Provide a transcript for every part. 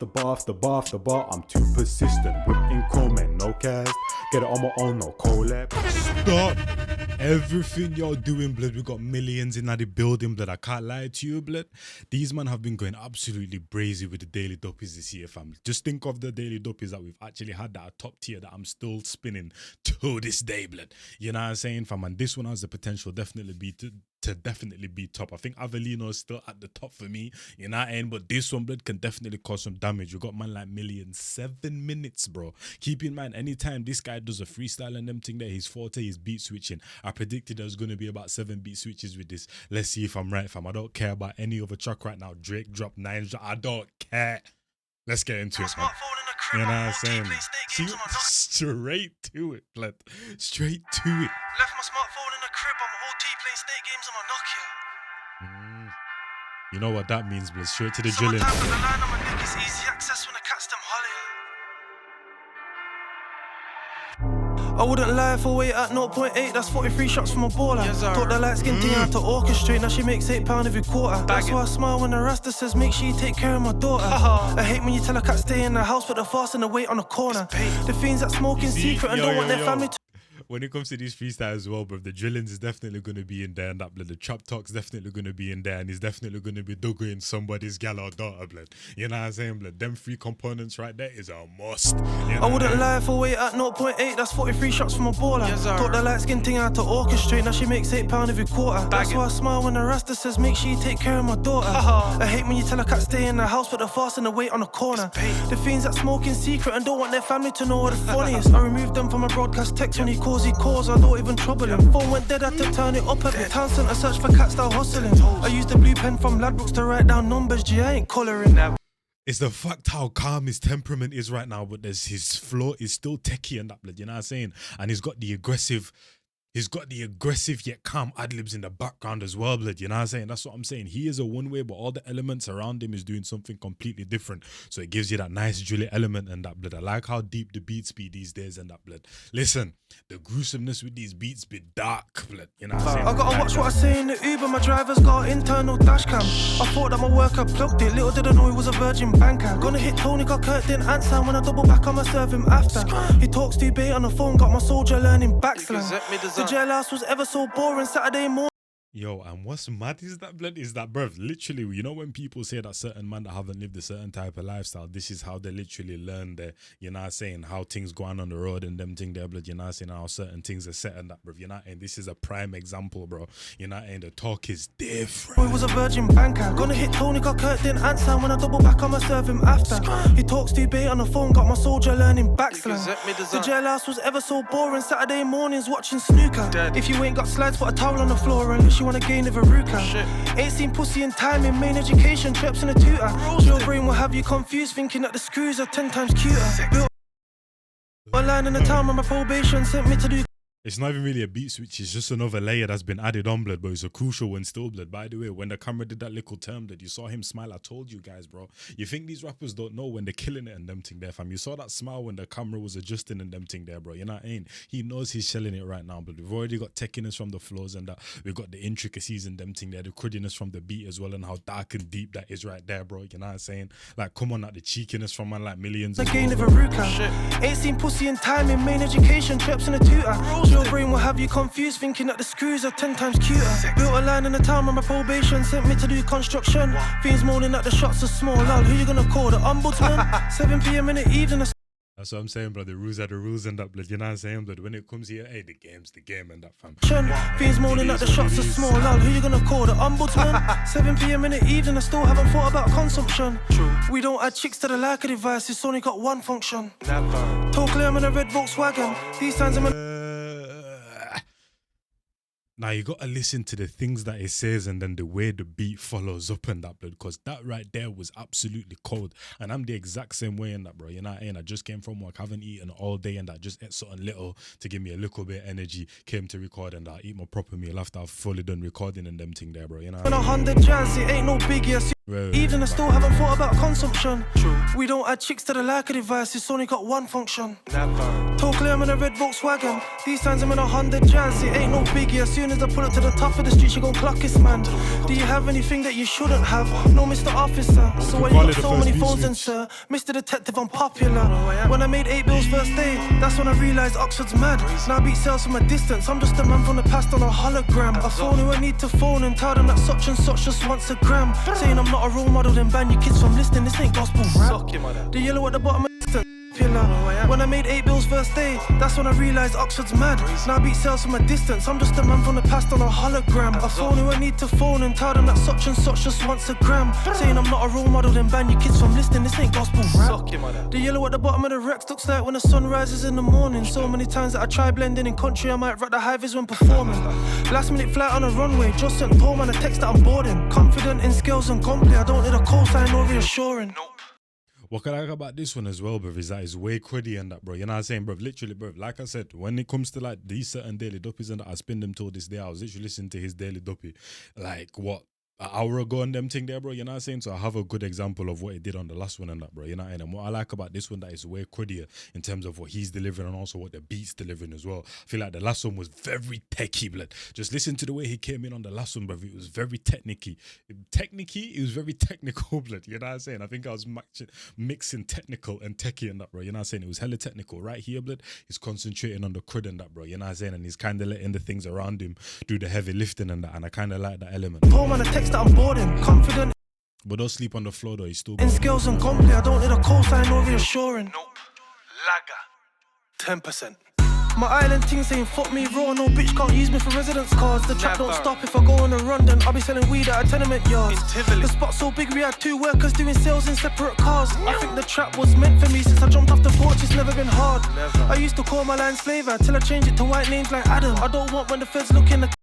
The bar, I'm too persistent. Whipping chrome and no cast. Get it on my own, no collab. Stop everything you're doing, blood. We got millions in the building, blood. I can't lie to you, blood. These men have been going absolutely brazy with the daily doppies this year, fam. Just think of the daily doppies that we've actually had that are top tier that I'm still spinning to this day, blood. You know what I'm saying, fam? And this one has the potential definitely to definitely be top. I think Avellino is still at the top for me, you know what I mean? But this one, blood, can definitely cause some damage. We got man like Million, 7 minutes, bro. Keep in mind, anytime this guy does a freestyle and them thing there, his forte is beat switching. I predicted there was going to be about 7 beat switches with this. Let's see if I'm right, fam. I don't care about any other track right now. Drake dropped 9. I don't care. Let's get into it, man. You know what I'm saying? See, straight to it, blood. Straight to it. Left my smartphone in the crib, I'm OT playing snake games on my Nokia. You know what that means, blood. Straight to the drilling. Sometimes the line on my dick is easy access when I catch them hollier. I wouldn't lie for weight at 0.8, that's 43 shots from a baller. Yes, taught the light skin thing out to orchestrate, now she makes £8 every quarter. That's why I smile when the Rasta says, make sure you take care of my daughter. I hate when you tell a cat stay in the house, put the fast and the weight on the corner. The fiends that smoke in secret and don't want their family to... When it comes to these freestyles as well, bro, the drillings is definitely going to be in there, and that, blood. The trap talk's definitely going to be in there, and he's definitely going to be dogging somebody's gal or daughter, blood. You know what I'm saying, blood? Them 3 components right there is a must. You know I wouldn't lie for weight at 0.8, that's 43 shots from a baller. Taught the light skin thing out to orchestrate, now she makes £8 every quarter. That's why I smile when the Rasta says, make sure you take care of my daughter. I hate when you tell a cat stay in the house, put the fast and the weight on the corner. The fiends that smoke in secret and don't want their family to know what the funniest. I removed them from my broadcast text when he calls, I don't even trouble him. Phone went dead, I had to turn it up a bit. Town centre search for cat style hustling. I used the blue pen from Ladbrokes to write down numbers. G, I ain't colouring. It's the fact how calm his temperament is right now, but there's his flow is still techie and that, blood. You know what I'm saying? And he's got the aggressive yet calm ad-libs in the background as well, blood. You know what I'm saying? That's what I'm saying. He is a one-way, but all the elements around him is doing something completely different. So it gives you that nice drilly element and that, blood. I like how deep the beats be these days and that, blood. Listen, the gruesomeness with these beats be dark, blood. You know what I'm saying? I gotta watch what I say in the Uber. My driver's got internal dash cam. I thought that my worker plugged it. Little did I know he was a virgin banker. Gonna hit Tony, got Kurt, didn't answer. When I double back, I'ma serve him after. He talks too bait on the phone, got my soldier learning backslang. The jailhouse was ever so boring Saturday morning. Yo, and what's mad is that, blood, is that, bruv, literally, you know when people say that certain man that haven't lived a certain type of lifestyle, this is how they literally learn their, you know what I'm saying, how things go on the road and them thing there, blood, you know what I'm saying, how certain things are set and that, bruv, you know, and this is a prime example, bro, you know, and the talk is different. Boy was a virgin banker, gonna hit Tony, got Kurt, didn't answer. When I double back, I'ma serve him after. He talks too bait on the phone, got my soldier learning backslang. The jailhouse was ever so boring Saturday mornings watching snooker. If you ain't got slides, put a towel on the floor unless you wanna gain a Veruca. Ain't seen pussy in time in main education, trips in a tutor. Your brain will have you confused, thinking that the screws are 10 times cuter. Built a line in the town on my probation, sent me to do. It's not even really a beat switch, it's just another layer that's been added on, blood, but it's a crucial one still, blood. By the way, when the camera did that little term, blood, you saw him smile. I told you guys, bro. You think these rappers don't know when they're killing it and them thing there, fam. You saw that smile when the camera was adjusting and them thing there, bro. You know what I mean? He knows he's shelling it right now, but we've already got techiness from the flows and that. We've got the intricacies and them thing there, the crudiness from the beat as well, and how dark and deep that is right there, bro. You know what I'm saying? Like, come on, like the cheekiness from man like Millions. The gain of Veruca. Ain't seen pussy in time in main education, trips in a tutor. Your brain will have you confused, thinking that the screws are 10 times cuter. Built a line in the town on my probation, sent me to do construction. Fiends moaning that the shots are small. Lol, who you gonna call? The ombudsman? 7 p.m. in the evening. That's what I'm saying, bro. The rules are the rules and that, blood. You know what I'm saying, blood? When it comes here, hey, the game's the game and that, fam. Fiends moaning that the shots are small. Lol, who you gonna call? The ombudsman? 7 p.m. in the evening, I still haven't thought about consumption. True. We don't add chicks to the like of device, it's only got one function. Never. Totally, I'm in a red Volkswagen. These times I'm in. Now you gotta listen to the things that it says and then the way the beat follows up and that, blood, because that right there was absolutely cold. And I'm the exact same way in that, bro. You know what I mean? I just came from work, haven't eaten all day, and I just ate something little to give me a little bit of energy. Came to record and I eat my proper meal after I've fully done recording and them thing there, bro. You know what I mean? 100 jazz, it ain't no biggie. Even I still haven't thought about consumption. True. We don't add chicks to the like of device, it's only got one function. Never. Totally, I'm in a red Volkswagen. These times I'm in a Honda Jazz. It ain't no biggie. As soon as I pull up to the top of the street, you gon' clock this man. Do you have anything that you shouldn't have? No, Mr. Officer. So when you got so many phones in, sir, Mr. Detective, I'm popular. When I made 8 bills first day, that's when I realised Oxford's mad. Now I beat sales from a distance. I'm just a man from the past on a hologram. I phone who I need to phone and tell them that such and such just wants a gram. Saying I'm not a role model, then ban your kids from listening. This ain't gospel rap. The yellow at the bottom of the distance. When I made 8 bills first day, that's when I realised Oxford's mad. Now I beat sales from a distance. I'm just a man from the past on a hologram. I phone who I need to phone and tell them that such and such just wants a gram. Saying I'm not a role model, then ban your kids from listening. This ain't gospel rap. The yellow at the bottom of the Rex looks like when the sun rises in the morning. So many times that I try blending in country, I might rock the high-vis when performing. Last minute flight on a runway, just sent home and a text that I'm boarding. Confident in skills and gunplay, I don't need a cosign or reassuring. What I like about this one as well, bruv, is that it's way cruddy and that, bro. You know what I'm saying, bruv? Literally, bruv, like I said, when it comes to like these certain daily duppies and that, I spin them till this day. I was literally listening to his daily duppy, like what, an hour ago and them thing there, bro. You know what I'm saying? So I have a good example of what he did on the last one and that, bro. You know what I mean? And what I like about this one, that is way cruddier in terms of what he's delivering and also what the beat's delivering as well. I feel like the last one was very techie, blood. Just listen to the way he came in on the last one, bro. It was very technicky. It was very technical, blood. You know what I'm saying? I think I was mixing technical and techie and that, bro. You know what I'm saying? It was hella technical. Right here, blood, he's concentrating on the crud and that, bro. You know what I'm saying? And he's kind of letting the things around him do the heavy lifting and that. And I kind of like that element. That I'm boarding, confident. But don't sleep on the floor though, he's still in skills and gunplay, I don't need a cosign or reassuring. Nope. Lagger. 10%. My island ting saying fuck me raw, no bitch can't use me for residence cards. The trap don't stop if I go on a run, then I'll be selling weed at a tenement yard. The spot's so big we had 2 workers doing sales in separate cars. I think the trap was meant for me since I jumped off the porch, it's never been hard. I used to call my line slaver till I changed it to white names like Adam. I don't want when the feds look in the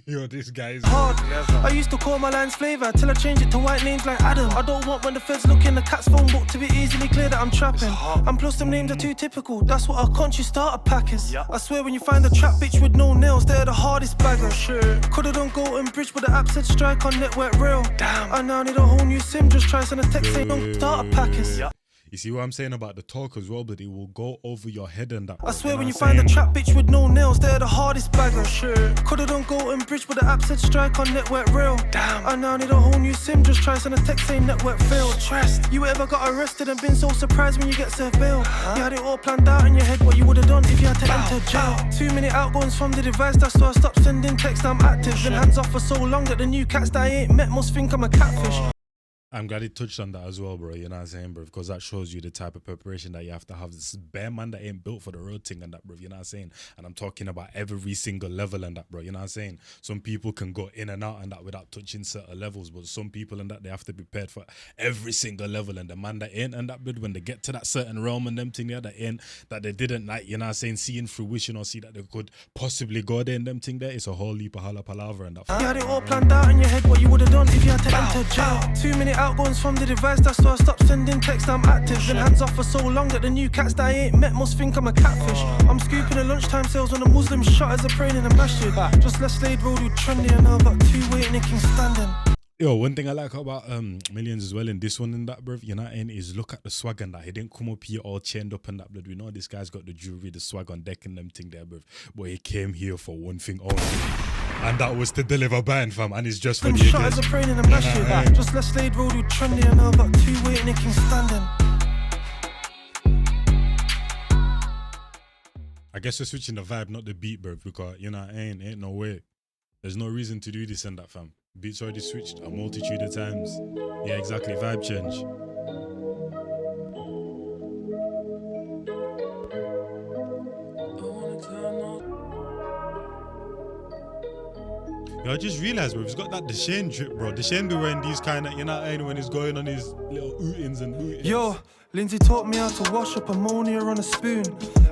Yo, this guy's hard. I used to call my lines flavour till I changed it to white names like Adam. I don't want when the feds look in the cat's phone book to be easily clear that I'm trapping. And plus them names are too typical. That's what our country starter pack is. I swear when you find a trap bitch with no nails, they're the hardest baggers. Coulda done Golden Bridge, but the app said strike on network rail. Damn. I now need a whole new sim. Just try send a text saying don't starter packers. You see what I'm saying about the talk as well, but it will go over your head and that. I swear when you find a trap bitch with no nails, they're the hardest baggers. Coulda done Golden Bridge, but the app said strike on network rail. Damn. I now need a whole new sim. Just try send a text saying network failed. Trust. You ever got arrested and been so surprised when you get served bail? You had it all planned out in your head what you would have done if you had to enter jail. Too many outgoings from the device, that's why I stopped sending texts. I'm active. Been hands off for so long that the new cats that I ain't met must think I'm a catfish. I'm glad he touched on that as well, bro. You know what I'm saying, bro? Because that shows you the type of preparation that you have to have. This bare man that ain't built for the road thing and that, bro. You know what I'm saying? And I'm talking about every single level and that, bro. You know what I'm saying? Some people can go in and out and that without touching certain levels, but some people and that, they have to be prepared for every single level. And the man that ain't and that, bro, when they get to that certain realm and them thing there, that ain't, that they didn't, like, you know what I'm saying, see in fruition or see that they could possibly go there and them thing there, it's a whole heap of holla palaver and that. You had it all planned out in your head what you would have done if you had to enter jail. Too many outgoings from the device, that's why I stopped sending texts. I'm active. Been hands off for so long that the new cats that I ain't met must think I'm a catfish. I'm scooping the lunchtime sales when the Muslim shutters are praying in a masjid. Just left Slade Road with trendy and now I've got 2 waiting nicking standing. Yo, one thing I like about Millions as well in this one and that, bruv, you know, and is look at the swag and that. He didn't come up here all chained up and that, blood. We know this guy's got the jewelry, the swag on deck and them thing there, bruv. But he came here for one thing only, and that was to deliver band, fam. And it's just for the shutters are praying in a masjid. Just left Slade Road with trendy and now I've got 2 waiting nicking standing. I guess we're switching the vibe, not the beat, bruv, because, you know, ain't no way. There's no reason to do this and that, fam. Beats already switched a multitude of times. Yeah, exactly. Vibe change. Yo, I just realised, bro, he's got that Deshane drip, bro. Deshane be wearing these kind of, you know, when he's going on his little ootings and bootings. Yo, Lindsay taught me how to wash up ammonia on a spoon.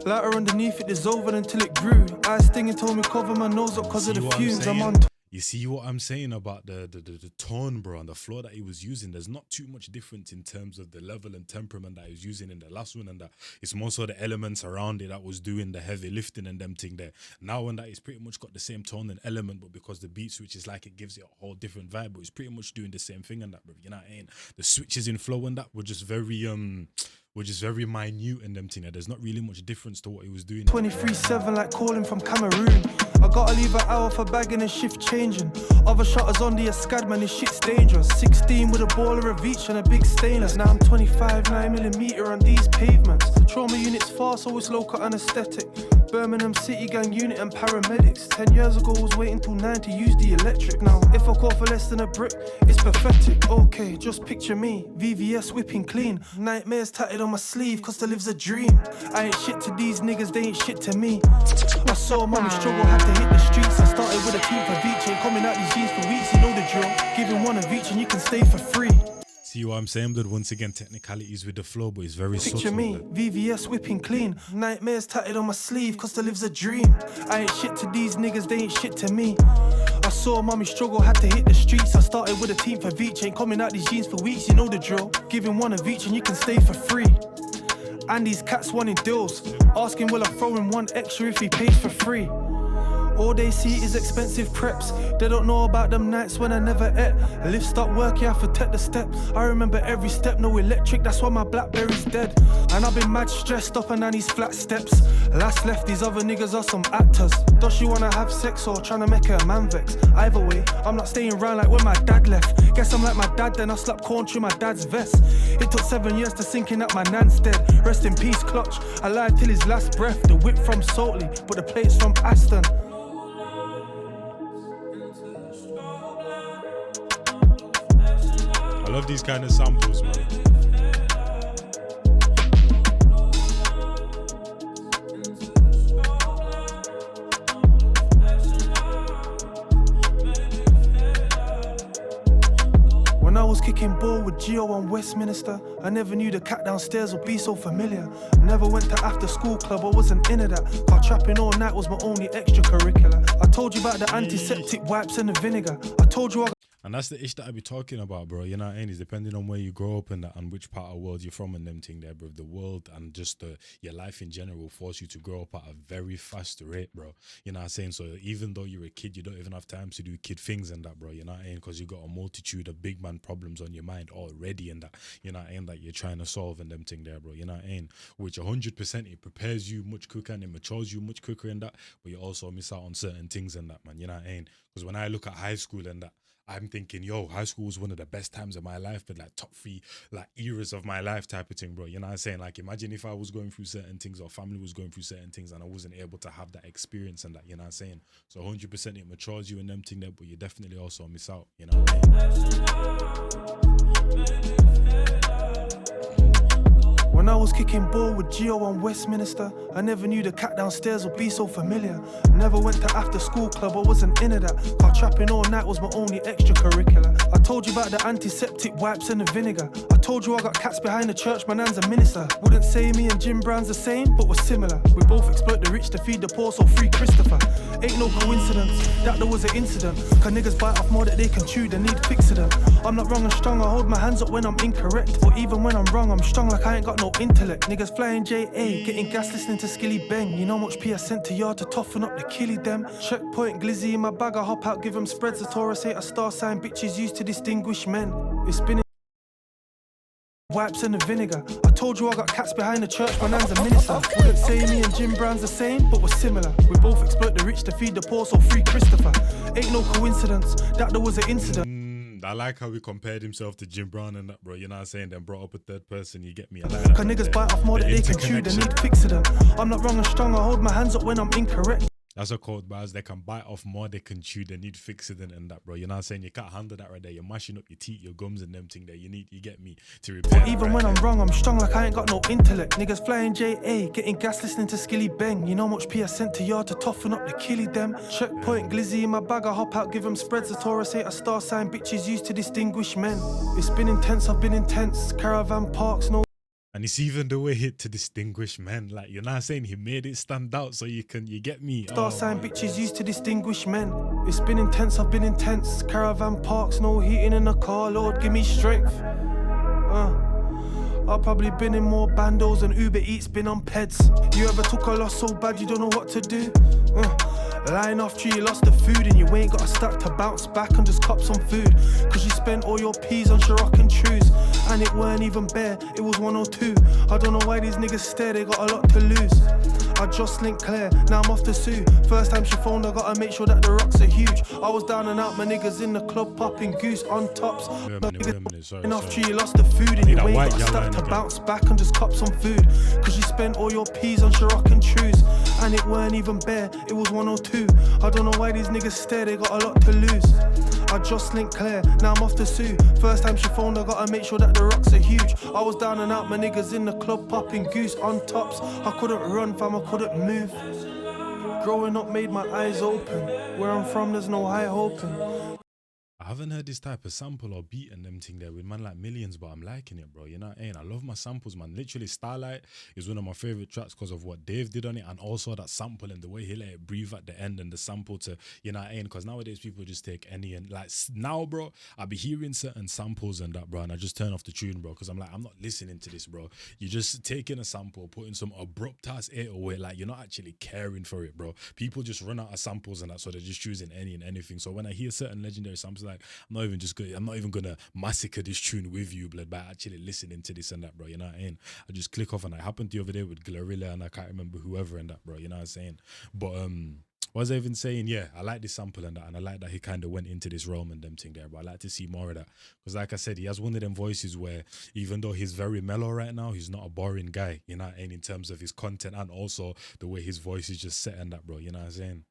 Lighter underneath it dissolved until it grew. Eye stinging told me cover my nose up cause of the fumes. I'm on. You see what I'm saying about the tone, bro, and the flow that he was using? There's not too much difference in terms of the level and temperament that he was using in the last one, and that it's more so the elements around it that was doing the heavy lifting and them thing there. Now and that it's pretty much got the same tone and element, but because the beat switch is like it gives it a whole different vibe, but it's pretty much doing the same thing and that, bro. You know what I mean? The switches in flow and that were just very minute and them thing. There's not really much difference to what he was doing. 23/7 like calling from Cameroon. I gotta leave an hour for bagging and shift changing. Other shutters on the Escad, man, this shit's dangerous. 16 with a baller of each and a big stainless. Now I'm 25, 9mm on these pavements. Trauma units far, so it's local anesthetic. Birmingham City Gang unit and paramedics. 10 years ago was waiting till 9 to use the electric. Now if I call for less than a brick, it's pathetic. Okay, just picture me, VVS whipping clean. Nightmares tatted on my sleeve, cause there lives a dream. I ain't shit to these niggas, they ain't shit to me. I saw mommy struggle, had to hit the streets. I started with a team for each, ain't coming out these G's for weeks, you know the drill. Giving one of each and you can stay for free. See what I'm saying, blood? Once again, technicalities with the flow, but it's very Picture subtle. me, VVS whipping clean. Nightmares tatted on my sleeve, cause there lives a dream. I ain't shit to these niggas, they ain't shit to me. I saw mommy struggle, had to hit the streets. I started with a team for each, ain't coming out these jeans for weeks, you know the drill. Giving one of each and you can stay for free. And these cats wanting deals, asking will I throw in one extra if he pays for free. All they see is expensive preps. They don't know about them nights when I never ate. Lift stop work, yeah, I protect the step. I remember every step, no electric, that's why my Blackberry's dead. And I've been mad stressed up and down these flat steps. Last left, these other niggas are some actors. Does she wanna have sex or tryna make her a man vex? Either way, I'm not staying around like when my dad left. Guess I'm like my dad, then I slapped corn through my dad's vest. It took 7 years to sink in at my nan's dead. Rest in peace, Clutch, alive till his last breath. The whip from Saltley, but the plate's from Aston. I love these kind of samples, man. When I was kicking ball with Gio on Westminster, I never knew the cat downstairs would be so familiar. Never went to after school club, I wasn't into that. Car trapping all night was my only extracurricular. I told you about the antiseptic wipes and the vinegar. I told you I And that's the ish that I be talking about, bro. You know what I mean? It's depending on where you grow up and that, and which part of the world you're from and them thing there, bro. The world and just your life in general will force you to grow up at a very fast rate, bro. You know what I'm saying? So even though you're a kid, you don't even have time to do kid things and that, bro. You know what I mean? Because you got a multitude of big man problems on your mind already and that, you know what I mean? That you're trying to solve and them thing there, bro. You know what I mean? Which 100% it prepares you much quicker and it matures you much quicker and that, but you also miss out on certain things and that, man. You know what I mean? Because when I look at high school and that, I'm thinking, yo, high school was one of the best times of my life, but like top 3 like eras of my life type of thing, bro. You know what I'm saying? Like imagine if I was going through certain things or family was going through certain things and I wasn't able to have that experience and that, you know what I'm saying? So 100% it matures you and them thing there, but you definitely also miss out, you know what I mean? When I was kicking ball with Gio on Westminster, I never knew the cat downstairs would be so familiar. Never went to after school club, I wasn't into that. Car trapping all night was my only extracurricular. I told you about the antiseptic wipes and the vinegar. I told you I got cats behind the church, my nan's a minister. Wouldn't say me and Jim Brown's the same, but we're similar. We both exploit the rich to feed the poor, so free Christopher. Ain't no coincidence that there was an incident. Cause niggas bite off more that they can chew, they need fixing them. I'm not wrong and strong, I hold my hands up when I'm incorrect. But even when I'm wrong, I'm strong like I ain't got no intellect. Niggas flying JA, getting gas listening to Skilly Bang. You know how much P I sent to yard to toughen up the killy them. Checkpoint glizzy in my bag, I hop out, give them spreads. The Taurus ain't a star sign, bitches used to distinguish men. It's been wipes and the vinegar. I told you I got cats behind the church, my nan's a minister. Wouldn't say me and Jim Brown's the same, but we're similar. We both exploit the rich to feed the poor, so free Christopher. Ain't no coincidence that there was an incident. I like how he compared himself to Jim Brown and that, bro. You know what I'm saying? Then brought up a third person, you get me? I like that. Cause niggas bite off more that they can chew, they need fixing them. I'm not wrong and strong, I hold my hands up when I'm incorrect. That's a quote, bars. They can bite off more, they can chew, they need fixing and that, bro. You know what I'm saying? You can't handle that right there. You're mashing up your teeth, your gums and them thing there. You get me, to repair. But even when I'm wrong, I'm strong like I ain't got no intellect. Niggas flying JA, getting gas listening to Skilly Bang. You know how much P I sent to yard to toughen up the killy them. Checkpoint glizzy in my bag, I hop out, give them spreads. The Taurus ain't a star sign, bitches used to distinguish men. It's been intense, I've been intense. Caravan parks, no And it's even the way hit to distinguish men. Like, you're not saying he made it stand out so you get me. Star sign bitches used to distinguish men. It's been intense, I've been intense. Caravan parks, no heating in the car, Lord, give me strength. I've probably been in more bandos and Uber Eats, been on peds. You ever took a loss so bad you don't know what to do? Lying after you lost the food and you ain't got a stack to bounce back and just cop some food. Cause you spent all your peas on Ciroc and Chews. And it weren't even bare, it was 102. I don't know why these niggas stare, they got a lot to lose. I just linked Claire, now I'm off to sue. First time she phoned, I gotta make sure that the rocks are huge. I was down and out, my niggas in the club popping goose on tops. Wait a minute, sorry. After you lost the food and you ain't got a stack to bounce back and just cop some food. Cause you spent all your peas on Ciroc and Chews. And it weren't even bare, it was 102. I don't know why these niggas stare, they got a lot to lose. I just linked Claire, now I'm off to sue. First time she phoned, I gotta make sure that the rocks are huge. I was down and out, my niggas in the club popping goose on tops. I couldn't run, fam, I couldn't move. Growing up made my eyes open. Where I'm from, there's no high hoping. I haven't heard this type of sample or beat and them thing there with man like Millions, but I'm liking it, bro. You know what I mean? I love my samples, man. Literally, Starlight is one of my favorite tracks because of what Dave did on it, and also that sample and the way he let it breathe at the end and the sample to, you know what I mean? Because nowadays people just take any and like now, bro, I be hearing certain samples and that, bro, and I just turn off the tune, bro, because I'm like, I'm not listening to this, bro. You're just taking a sample, putting some abrupt ass 808, like you're not actually caring for it, bro. People just run out of samples and that, so they're just choosing any and anything. So when I hear certain legendary samples, like I'm not even gonna massacre this tune with you, blood, by actually listening to this and that, bro. You know what I mean? I just click off, and I happened the other day with Glorilla, and I can't remember whoever and that, bro. You know what I'm saying? But what was I even saying? Yeah, I like this sample and that, and I like that he kind of went into this realm and them thing there. But I like to see more of that because, like I said, he has one of them voices where even though he's very mellow right now, he's not a boring guy. You know what I mean? In terms of his content and also the way his voice is just set and that, bro. You know what I'm saying?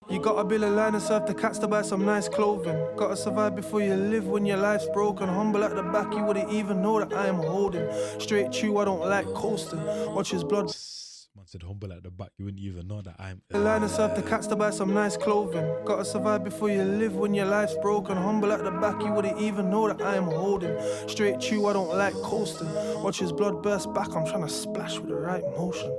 You gotta build a line and serve the cats to buy some nice clothing. Gotta survive before you live when your life's broken. Humble at the back, you wouldn't even know that I am holding. Straight chew, I don't like coasting. Watch his blood. Man said humble at the back, you wouldn't even know that I'm. The line and serve the cats to buy some nice clothing. Gotta survive before you live when your life's broken. Humble at the back, you wouldn't even know that I am holding. Straight chew, I don't like coasting. Watch his blood burst back, I'm trying to splash with the right motion.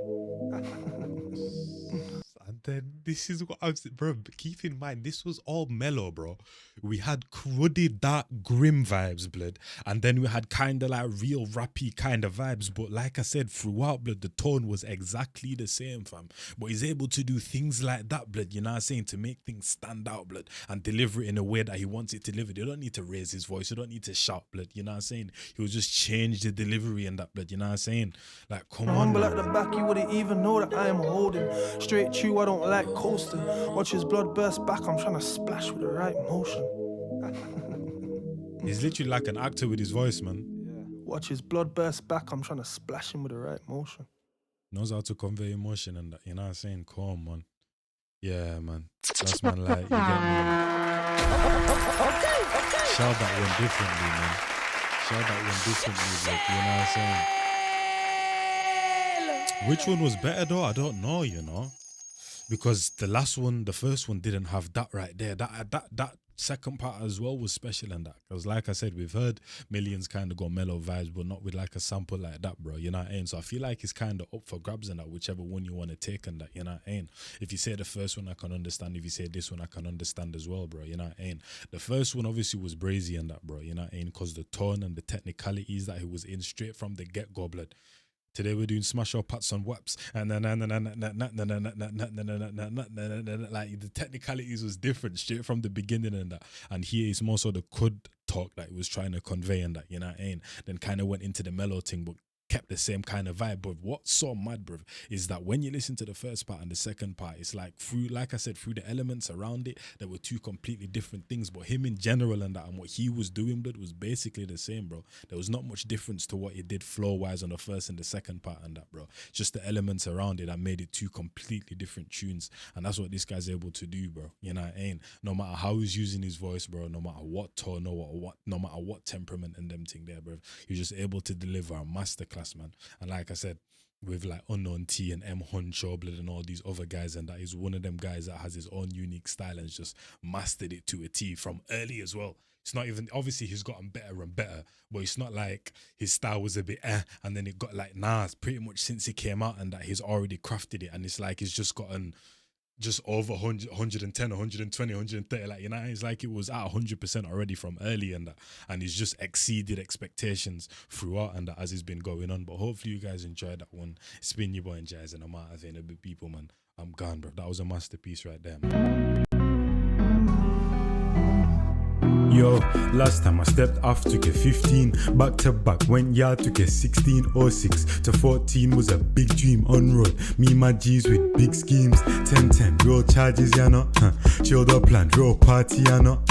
And then this is what I was, bro. Keep in mind, this was all mellow, bro. We had cruddy, dark, grim vibes, blood, and then we had kind of like real rappy kind of vibes. But like I said, throughout, blood, the tone was exactly the same, fam. But he's able to do things like that, blood. You know what I'm saying? To make things stand out, blood, and deliver it in a way that he wants it delivered. You don't need to raise his voice. You don't need to shout, blood. You know what I'm saying? He will just change the delivery and that, blood. You know what I'm saying? Like, come on. Humble at the back, you wouldn't even know that I am holding. Straight chew, I don't like coasting. Watch his blood burst back, I'm trying to splash with the right motion. He's literally like an actor with his voice, man. Yeah. Watch his blood burst back, I'm trying to splash him with the right motion. Knows how to convey emotion and that, you know what I'm saying? Come on. Yeah, man. That's man, like, you get me? Shout that one differently, man. Shout that one differently, like, you know what I'm saying? Which one was better though? I don't know, you know? Because the first one didn't have that right there. That second part as well was special and that. Because like I said, we've heard Millions kind of got mellow vibes, but not with like a sample like that, bro. You know what I mean? So I feel like it's kind of up for grabs and that, whichever one you want to take and that, you know what I mean? If you say the first one, I can understand. If you say this one, I can understand as well, bro. You know what I mean? The first one obviously was brazy and that, bro. You know what I mean? Because the tone and the technicalities that he was in straight from the get-go, blood. Today we're doing smash or pats on waps and then like the technicalities was different straight from the beginning and that. And here is more so the could talk that he was trying to convey and that, you know what I mean? Then kind of went into the mellow thing, but kept the same kind of vibe. But what's so mad, bro, is that when you listen to the first part and the second part, it's like through, like I said, through the elements around it, there were two completely different things. But him in general and that, and what he was doing, blood, was basically the same, bro. There was not much difference to what he did flow-wise on the first and the second part and that, bro. Just the elements around it that made it two completely different tunes. And that's what this guy's able to do, bro. You know what I mean? No matter how he's using his voice, bro, no matter what tone, no matter what temperament and them thing there, bro, he's just able to deliver a masterclass, man. And like I said, with like Unknown T and M1LLIONZ and all these other guys, and that is one of them guys that has his own unique style and just mastered it to a T from early as well. It's not even, obviously he's gotten better and better, but it's not like his style was a bit and then it got like, nah, it's pretty much since he came out and that he's already crafted it, and it's like he's just gotten just over 100, 110, 120, 130, like, you know, it's like it was at 100% already from early and that, and he's just exceeded expectations throughout and that as it's been going on. But hopefully you guys enjoyed that one. It's been your boy Njies, and I'm out of here, a bit people, man. I'm gone, bro. That was a masterpiece right there, man. Yo, last time I stepped off, took a 15. Back to back, went yard, took a 16. 06 to 14 was a big dream on road. Me, my G's with big schemes. 10-10, real charges, ya know. Chilled up plan, real party, ya know.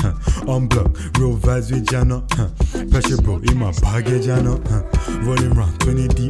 On block, real vibes with ya know. Pressure bro in my baggage, ya know. Running round 20 deep.